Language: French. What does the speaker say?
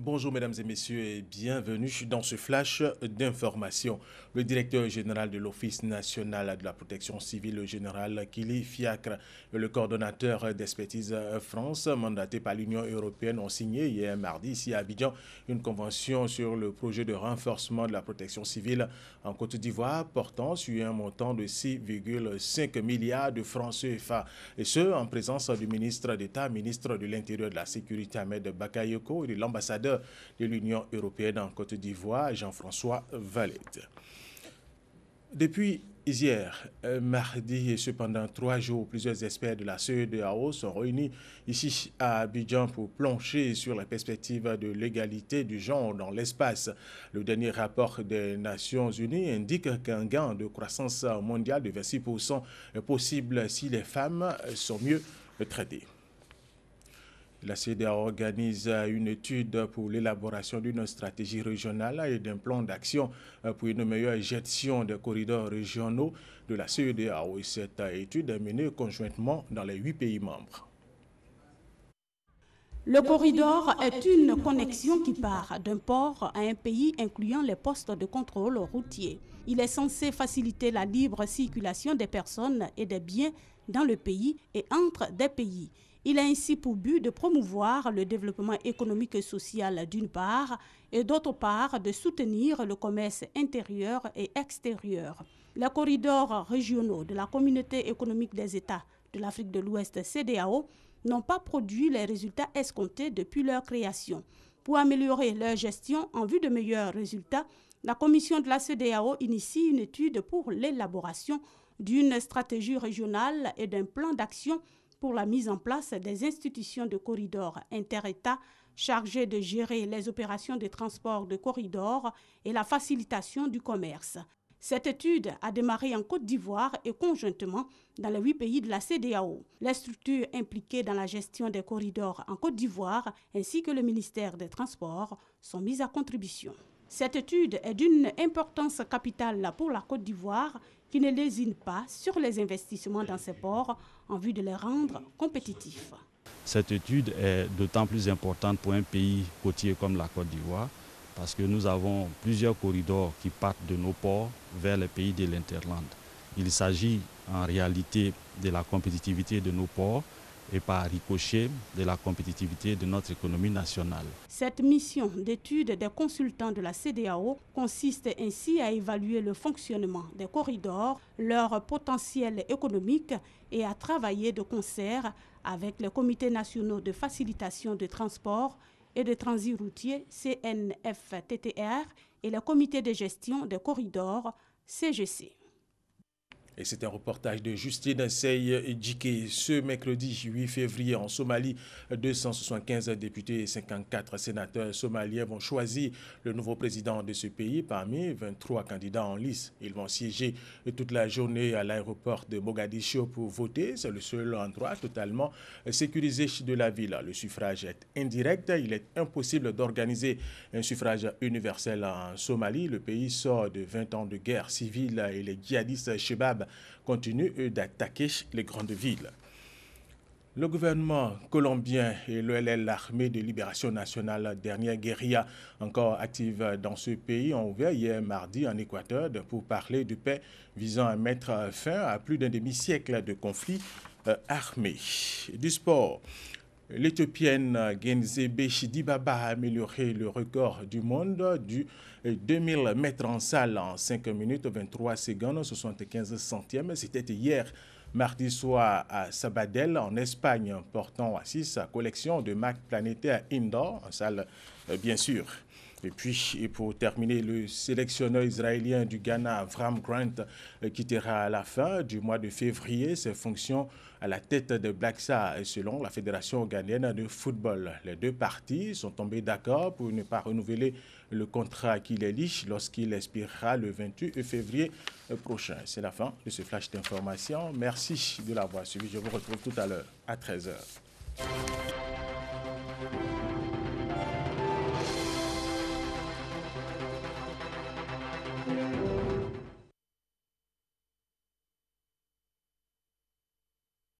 Bonjour mesdames et messieurs et bienvenue dans ce flash d'information. Le directeur général de l'Office national de la protection civile, le général Kili Fiacre, et le coordonnateur d'Expertise France, mandaté par l'Union européenne, ont signé hier mardi ici à Abidjan une convention sur le projet de renforcement de la protection civile en Côte d'Ivoire portant sur un montant de 6,5 milliards de francs CFA. Et ce, en présence du ministre d'État, ministre de l'Intérieur et de la Sécurité Ahmed Bakayoko et de l'ambassadeur de l'Union européenne en Côte d'Ivoire, Jean-François Valette. Depuis hier, mardi et cependant 3 jours, plusieurs experts de la CEDEAO sont réunis ici à Abidjan pour plancher sur la perspective de l'égalité du genre dans l'espace. Le dernier rapport des Nations Unies indique qu'un gain de croissance mondiale de 26% est possible si les femmes sont mieux traitées. La CEDEAO organise une étude pour l'élaboration d'une stratégie régionale et d'un plan d'action pour une meilleure gestion des corridors régionaux de la CEDEAO. Et cette étude est menée conjointement dans les 8 pays membres. Le corridor est une connexion qui part d'un port à un pays incluant les postes de contrôle routier. Il est censé faciliter la libre circulation des personnes et des biens dans le pays et entre des pays. Il a ainsi pour but de promouvoir le développement économique et social d'une part et d'autre part de soutenir le commerce intérieur et extérieur. Les corridors régionaux de la Communauté économique des États de l'Afrique de l'Ouest CEDEAO n'ont pas produit les résultats escomptés depuis leur création. Pour améliorer leur gestion en vue de meilleurs résultats, la Commission de la CEDEAO initie une étude pour l'élaboration d'une stratégie régionale et d'un plan d'action pour la mise en place des institutions de corridors inter-États chargées de gérer les opérations de transport de corridors et la facilitation du commerce. Cette étude a démarré en Côte d'Ivoire et conjointement dans les 8 pays de la CEDEAO. Les structures impliquées dans la gestion des corridors en Côte d'Ivoire ainsi que le ministère des Transports sont mises à contribution. Cette étude est d'une importance capitale pour la Côte d'Ivoire qui ne lésine pas sur les investissements dans ces ports en vue de les rendre compétitifs. Cette étude est d'autant plus importante pour un pays côtier comme la Côte d'Ivoire parce que nous avons plusieurs corridors qui partent de nos ports vers les pays de l'Interland. Il s'agit en réalité de la compétitivité de nos ports et par ricochet de la compétitivité de notre économie nationale. Cette mission d'étude des consultants de la CEDEAO consiste ainsi à évaluer le fonctionnement des corridors, leur potentiel économique et à travailler de concert avec les comités nationaux de facilitation de transport et de transit routier CNFTTR et le comité de gestion des corridors CGC. Et c'est un reportage de Justine Sey Djike. Ce mercredi 8 février en Somalie, 275 députés et 54 sénateurs somaliens vont choisir le nouveau président de ce pays parmi 23 candidats en lice. Ils vont siéger toute la journée à l'aéroport de Mogadiscio pour voter. C'est le seul endroit totalement sécurisé de la ville. Le suffrage est indirect. Il est impossible d'organiser un suffrage universel en Somalie. Le pays sort de 20 ans de guerre civile et les djihadistes Chebab continuent d'attaquer les grandes villes. Le gouvernement colombien et l'Armée de libération nationale, dernière guérilla encore active dans ce pays, ont ouvert hier mardi en Équateur pour parler de paix visant à mettre fin à plus d'un demi-siècle de conflits armés. Du sport. L'Éthiopienne Genzebe Dibaba a amélioré le record du monde du 2000 mètres en salle en 5 minutes 23 secondes 75 centièmes. C'était hier mardi soir à Sabadell en Espagne, portant à sa collection de marques planétaires indoor en salle bien sûr. Et puis, et pour terminer, le sélectionneur israélien du Ghana, Avram Grant, quittera à la fin du mois de février ses fonctions à la tête de Black Stars, selon la Fédération ghanéenne de football. Les deux parties sont tombées d'accord pour ne pas renouveler le contrat qui les lie lorsqu'il expirera le 28 février prochain. C'est la fin de ce flash d'information. Merci de l'avoir suivi. Je vous retrouve tout à l'heure à 13 h.